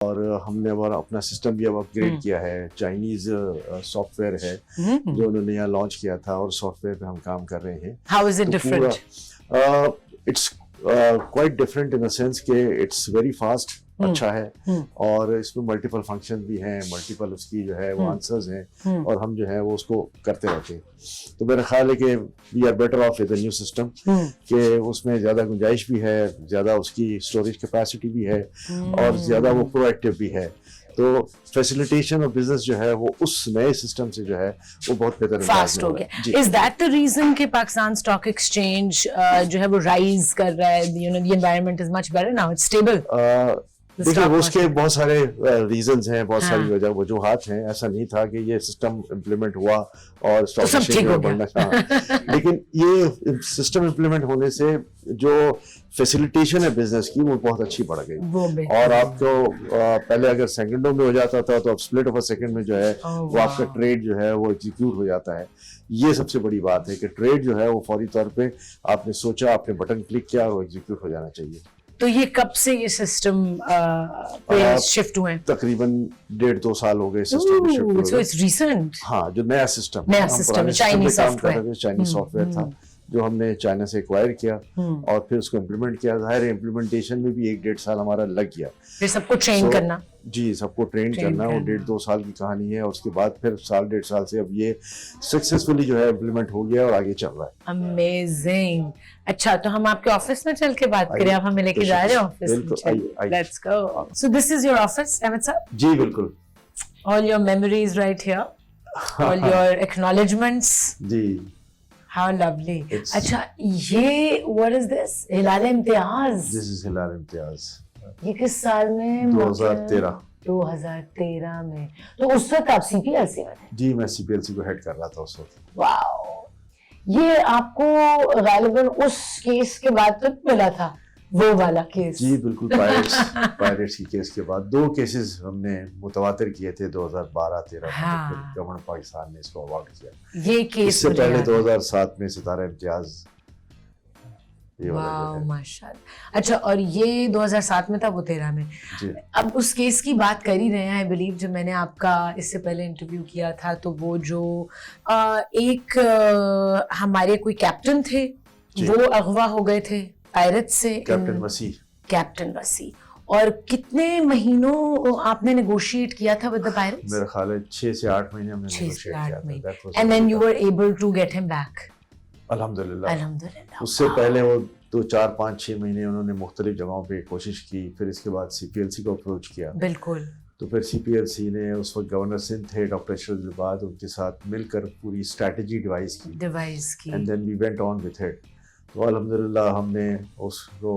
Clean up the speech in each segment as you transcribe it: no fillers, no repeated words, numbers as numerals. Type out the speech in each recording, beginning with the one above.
और हमने हमारा अपना सिस्टम भी अब अपग्रेड किया है। चाइनीज सॉफ्टवेयर है जो उन्होंने यहाँ लॉन्च किया था और सॉफ्टवेयर पे हम काम कर रहे हैं। How is it different? It's quite different in the sense कि इट्स वेरी फास्ट, अच्छा है और इसमें मल्टीपल फंक्शन भी हैं, मल्टीपल उसकी जो है वो आंसर्स हैं और हम जो है वो उसको करते रहते हैं। तो मेरा ख्याल है कि we are better off with the new system कि उसमें ज़्यादा गुंजाइश भी है, ज़्यादा उसकी स्टोरेज कैपेसिटी भी है और ज़्यादा वो प्रोएक्टिव भी है। तो फैसिलिटेशन ऑफ बिजनेस जो है वो उस नए सिस्टम से जो है वो बहुत बेहतर फास्ट हो गया। इज दैट द रीजन कि पाकिस्तान स्टॉक एक्सचेंज जो है वो राइज कर रहा है? You know the environment is much better now, it's stable. देखिए उसके बहुत सारे रीजंस हैं, बहुत सारी वजूहात हैं। ऐसा नहीं था कि ये सिस्टम इम्प्लीमेंट हुआ और स्टॉक एक्सचेंज में बढ़ना था। लेकिन ये सिस्टम इम्प्लीमेंट होने से जो फैसिलिटेशन है बिजनेस की वो बहुत अच्छी बढ़ गई। और आपको पहले अगर सेकंडों में हो जाता था तो अब स्प्लिट ऑफ अ सेकंड में जो है वो आपका ट्रेड जो है वो एग्जीक्यूट हो जाता है। ये सबसे बड़ी बात है कि ट्रेड जो है वो फौरी तौर पे आपने सोचा, आपने बटन क्लिक किया और एग्जीक्यूट हो जाना चाहिए। तो ये कब से ये सिस्टम पे शिफ्ट हुए? तकरीबन 1.5-2 साल हो गए सिस्टम पे शिफ्ट हुए। So it's recent. हाँ, जो नया system Chinese software, Chinese software था जो हमने चाइना से एक्वायर किया और फिर उसको इम्प्लीमेंट किया। जाहिर है इम्प्लीमेंटेशन में भी 1-1.5 साल हमारा लग गया। फिर सबको ट्रेन करना। जी, सबको ट्रेन करना, वो 1.5-2 साल की कहानी है। और उसके बाद फिर 1.5 साल से अब ये सक्सेसफुली जो है इम्प्लीमेंट हो गया और आगे चल रहा है। अमेजिंग। अच्छा, तो हम आपके ऑफिस में चल के बात करें? आप हमें लेके जा रहे हैं ऑफिस में? Let's go. So this is your office Ahmad Sahab? जी बिल्कुल। All your memories right here, all your acknowledgements. जी, हाउ लवली। अच्छा, ये what is this? Hilal Imtiaz. This is Hilal Imtiaz. ये किस साल में? 2013। 2013 में। तो उस वक्त आप सीपीएलसी में थे? जी, मैं सीपीएलसी को हेड कर रहा था उस वक्त। वाओ। ये आपको गालिबन उस केस के बाद तो मिला था, वो वाला केस? जी बिल्कुल, पायरेट्स की केस के बाद 2 केसेस हमने मुतवातिर किए थे 2012-13 में। हाँ। फिर गवर्नमेंट पाकिस्तान ने इसको अवार्ड किया। ये केस इससे पहले 2007 में सितारा इम्तियाज। वाह माशाल्लाह। अच्छा, और ये 2007 में था, वो 13 में। जी। अब उस केस की बात कर ही रहे हैं, आई बिलीव जब मैंने आपका इससे पहले इंटरव्यू किया था तो वो जो हमारे कोई कैप्टन थे वो अगवा हो गए थे पायरेट से, कैप्टन वसीह। और कितने महीनों आपने नेगोशिएट किया था विद द पायरेट्स? मेरा ख्याल है 6 से 8 महीने हमने नेगोशिएट किया था। And then you were able to get him back? अल्हम्दुलिल्लाह। उससे पहले वो 2-4-5-6 महीने उन्होंने मुख्तलिफ जगहों पे कोशिश की। फिर इसके बाद सीपीएलसी को अप्रोच किया। बिल्कुल। तो फिर सीपीएलसी ने, उस वक्त गवर्नर सिंध थे डॉक्टर अशरफ ज़रबाद, उनके साथ मिलकर पूरी स्ट्रैटेजी डिवाइस की and then we went on with it. तो अल्हम्दुलिल्लाह हमने उसको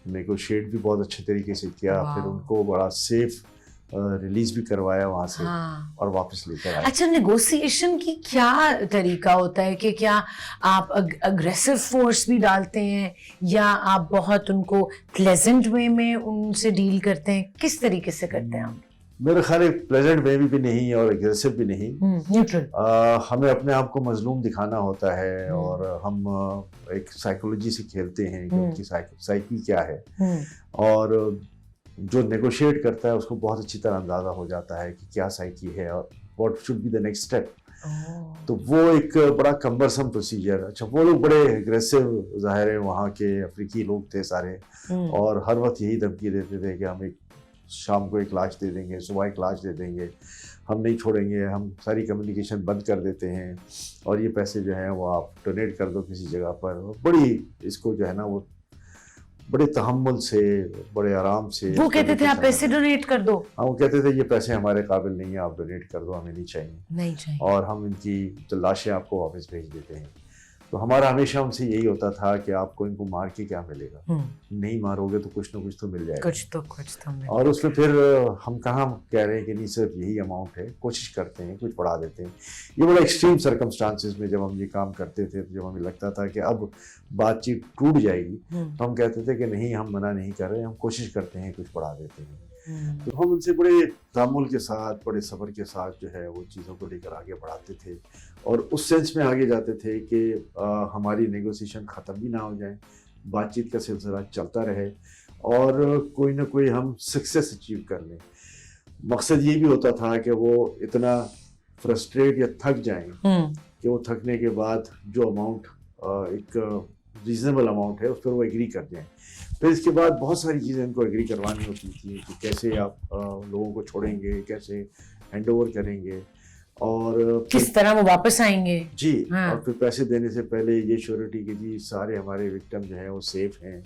नेगोशिएट भी बहुत अच्छे तरीके से किया। फिर उनको बड़ा सेफ रिलीज भी करवाया वहां से। हाँ। और वापस लेकर आए। अच्छा, नेगोशिएशन की क्या तरीका होता है कि क्या आप अग्रेसिव फोर्स भी डालते हैं या आप बहुत उनको प्लेजेंट वे में उनसे डील करते हैं? किस तरीके से करते हैं आप? मेरा ख्याल है प्लेजेंट वे भी नहीं और एग्रेसिव भी नहीं, न्यूट्रल। हमें अपने आप को मजलूम दिखाना होता है और हम एक साइकोलॉजी से खेलते हैं कि उनकी साइकी क्या है। और जो नेगोशिएट करता है उसको बहुत अच्छी तरह अंदाजा हो जाता है कि क्या साइकी है और what should be the next step. तो वो एक बड़ा कम्बरसम प्रोसीजर। अच्छा, वो लोग बड़े एग्रेसिव, जाहिर है वहाँ के अफ्रीकी लोग थे सारे और हर वक्त यही धमकी देते थे कि हम एक शाम को एक लाश दे देंगे, सुबह एक लाश दे देंगे, हम नहीं छोड़ेंगे, हम सारी कम्युनिकेशन बंद कर देते हैं और ये पैसे जो हैं वो आप डोनेट कर दो किसी जगह पर। बड़ी इसको जो है ना वो बड़े तहम्मुल से, बड़े आराम से। वो कहते थे आप पैसे डोनेट कर दो? हाँ, वो कहते थे ये पैसे हमारे काबिल नहीं है, आप डोनेट कर दो, हमें नहीं चाहिए और हम इनकी तो लाशें आपको वापस भेज देते हैं। तो हमारा हमेशा उनसे यही होता था कि आपको इनको मार के क्या मिलेगा, नहीं मारोगे तो कुछ ना कुछ तो मिल जाएगा, कुछ तो मिलेगा। और उसमें फिर हम कहाँ कह रहे हैं कि नहीं सिर्फ यही अमाउंट है, कोशिश करते हैं कुछ बढ़ा देते हैं। ये बड़ा एक्सट्रीम सर्कमस्टांसिस में जब हम ये काम करते थे, जब हमें लगता था कि अब बातचीत टूट जाएगी तो हम कहते थे कि नहीं, हम मना नहीं कर रहे, हम कोशिश करते हैं कुछ बढ़ा देते हैं। तो हम उनसे बड़े तामुल के साथ, बड़े सब्र के साथ जो है वो चीज़ों को लेकर आगे बढ़ाते थे और उस सेंस में आगे जाते थे कि हमारी नेगोशिएशन ख़त्म भी ना हो जाए, बातचीत का सिलसिला चलता रहे और कोई ना कोई हम सक्सेस अचीव कर लें। मकसद ये भी होता था कि वो इतना फ्रस्ट्रेट या थक जाएं कि वो थकने के बाद जो अमाउंट एक रीजनेबल अमाउंट है उस पर वो एग्री कर जाएं। फिर इसके बाद बहुत सारी चीज़ें इनको एग्री करवानी होती थी कि कैसे आप लोगों को छोड़ेंगे, कैसे हैंड ओवर करेंगे और किस तरह वो वापस आएंगे। जी हाँ। और फिर पैसे देने से पहले ये श्योरिटी कि जी सारे हमारे विक्टिम जो हैं वो सेफ हैं,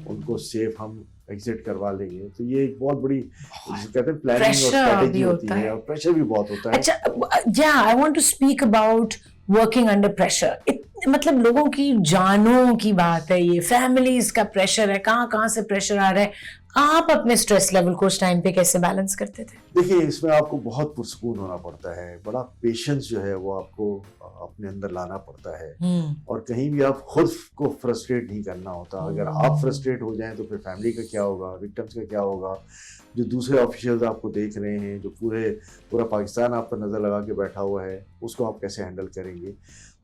उनको सेफ हम एग्जिट करवा लेंगे। तो ये एक बहुत बड़ी कहते हैं प्लानिंग और स्ट्रेटजी होती है और प्रेशर भी बहुत होता है। अच्छा, या I want to speak about working under pressure. मतलब लोगों की जानों की बात है, ये फैमिलीज का प्रेशर है, कहाँ से प्रेशर आ रहा है। आप अपने स्ट्रेस लेवल को उस टाइम पे कैसे बैलेंस करते थे? देखिए, इसमें आपको बहुत पुरसकून होना पड़ता है, बड़ा पेशेंस जो है वो आपको अपने अंदर लाना पड़ता है और कहीं भी आप खुद को फ्रस्ट्रेट नहीं करना होता। अगर आप फ्रस्ट्रेट हो जाएं तो फिर फैमिली का क्या होगा, विक्टिम्स का क्या होगा, जो दूसरे ऑफिशियल्स आपको देख रहे हैं, जो पूरा पाकिस्तान आप पर नज़र लगा के बैठा हुआ है, उसको आप कैसे हैंडल करेंगे।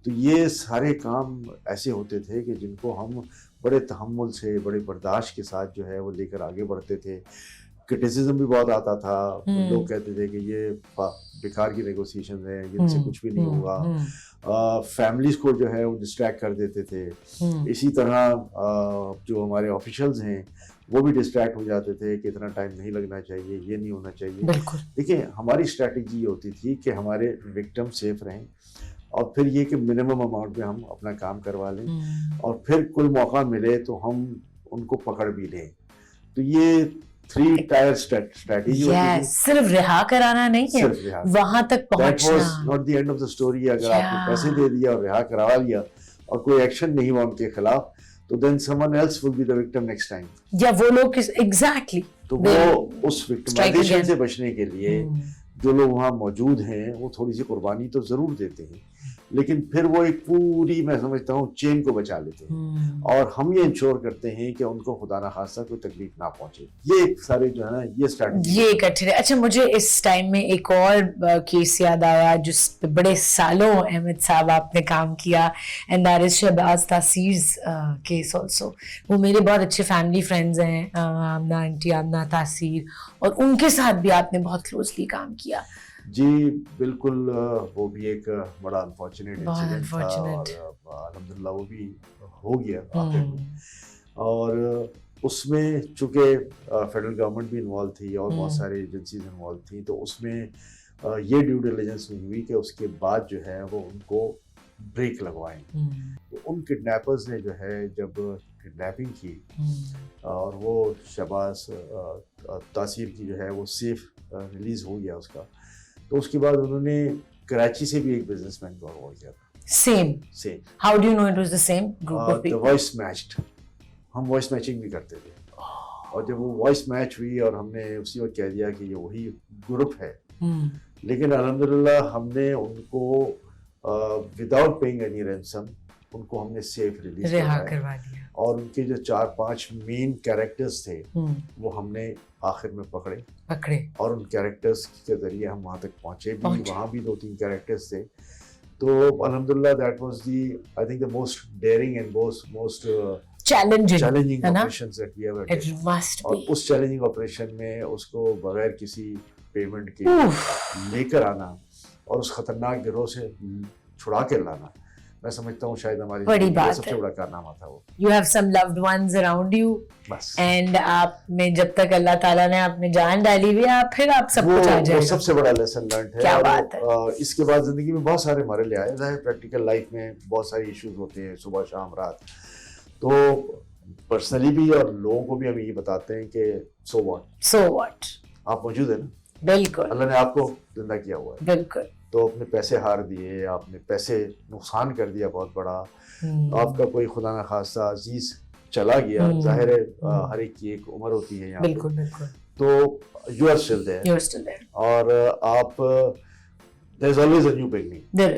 तो ये सारे काम ऐसे होते थे कि जिनको हम बड़े तहम्मुल से, बड़े बर्दाश्त के साथ जो है वो लेकर आगे बढ़ते थे। क्रिटिसिज्म भी बहुत आता था, लोग कहते थे कि ये बेकार की नेगोशिएशन है, जिनसे कुछ भी नहीं होगा। फैमिलीज को जो है वो डिस्ट्रैक्ट कर देते थे। इसी तरह जो हमारे ऑफिशियल्स हैं वो भी डिस्ट्रैक्ट हो जाते थे कि इतना टाइम नहीं लगना चाहिए, ये नहीं होना चाहिए। देखिए, हमारी स्ट्रैटेजी ये होती थी कि हमारे विक्टिम सेफ रहें और फिर ये कि मिनिमम अमाउंट में हम अपना काम करवा लें और फिर कोई मौका मिले तो हम उनको पकड़ भी लें। तो ये 3 टायर स्ट्रैटेजी होती है। सिर्फ रिहा कराना नहीं है, वहां तक पहुंचना। That was not the end of the story। अगर आपने पैसे दे दिया और रिहा करवा लिया और कोई एक्शन नहीं हुआ उनके खिलाफ, तो then someone else will be the victim next time। या वो लोग एग्जैक्टली तो वो उस विक्टिमाइजेशन से बचने के लिए जो लोग वहाँ मौजूद हैं वो थोड़ी सी कुर्बानी तो जरूर देते हैं, लेकिन फिर वो एक पूरी, मैं समझता हूँ, चेन को बचा लेते हैं और हम ये इंश्योर करते हैं कि उनको खुदा ना खास्ता कोई तकलीफ ना पहुंचे। ये सारे जो है ना, ये स्ट्रैटेजी ये इकट्ठे। अच्छा, मुझे इस टाइम में एक और केस याद आया जिस पे बड़े सालों अहमद साहब आपने काम किया, एंड दैट इज शहबाज तासीर केस ऑल्सो। वो मेरे बहुत अच्छे फैमिली फ्रेंड्स हैं, आमना आंटी, आमना तासीर, और उनके साथ भी आपने बहुत क्लोजली काम किया। जी बिल्कुल, वो भी एक बड़ा अनफॉर्चुनेट इंसिडेंट था और अल्हम्दुलिल्लाह वो भी हो गया आखिर में। और उसमें चूँकि फेडरल गवर्नमेंट भी इन्वॉल्व थी और बहुत सारी एजेंसीज इन्वॉल्व थी, तो उसमें ये ड्यू डिलिजेंस नहीं हुई कि उसके बाद जो है वो उनको ब्रेक लगवाएं। तो उन किडनैपर्स ने जो है जब किडनैपिंग की और वो शहबाज तासीर की जो है वो सेफ रिलीज हो गया उसका, तो उसके बाद उन्होंने कराची से भी एक बिजनेसमैन को अवॉर्ड किया था। Same how do you know it was the same group of people? Voice matched, हम वॉइस मैचिंग भी करते थे और जब वो वॉइस मैच हुई और हमने उसी वक्त कह दिया कि ये वही ग्रुप है, लेकिन अल्हम्दुलिल्लाह हमने उनको विदाउट पेइंग एनी रैंसम उनको हमने सेफ रिलीज करवा दिया और उनके जो 4-5 मेन कैरेक्टर्स थे वो हमने आखिर में पकड़े और उन कैरेक्टर्स के जरिए हम वहाँ तक पहुँचे भी। वहाँ भी 2-3 कैरेक्टर्स थे। तो अल्हम्दुलिल्लाह that was the, I think, the most daring and most challenging operations that we ever did. और उस चैलेंजिंग ऑपरेशन में उसको बगैर किसी पेमेंट के लेकर आना और उस खतरनाक गिरोह से छुड़ा के लाना, मैं समझता हूँ शायद हमारी बड़ी बात सबसे बड़ा कारनामा था वो। You have some loved ones around you, and आप में जब तक अल्लाह ताला ने आपने जान डाली हुई है, फिर आप सब कुछ आ जाएगा। वो सबसे बड़ा लेसन लर्न है। क्या बात है। इसके बाद जिंदगी में बहुत सारे हमारे लिए आए हैं, प्रैक्टिकल लाइफ में बहुत सारे इश्यूज होते हैं, सुबह शाम रात। तो पर्सनली भी और लोगों को भी हम ये बताते हैं कि सो व्हाट, आप मौजूद है ना, बिल्कुल, अल्लाह ने आपको जिंदा किया हुआ है, बिल्कुल। तो अपने पैसे हार दिए, आपने पैसे नुकसान कर दिया बहुत बड़ा, आपका कोई खुदा न खास्ता अजीज चला गया, जाहिर है हर एक की एक उम्र होती है यहाँ, बिल्कुल बिल्कुल। तो यू आर स्टिल देयर और आप there is always a new beginning, there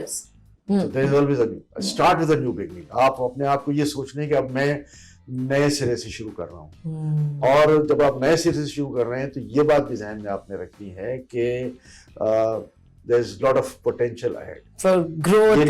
is always a new, start with a new beginning. आप अपने आप को ये सोचने कि अब मैं नए सिरे से शुरू कर रहा हूँ, और जब आप नए सिरे से शुरू कर रहे हैं तो ये बात भी ध्यान में आपने रखनी है कि there is lot of potential ahead for growth and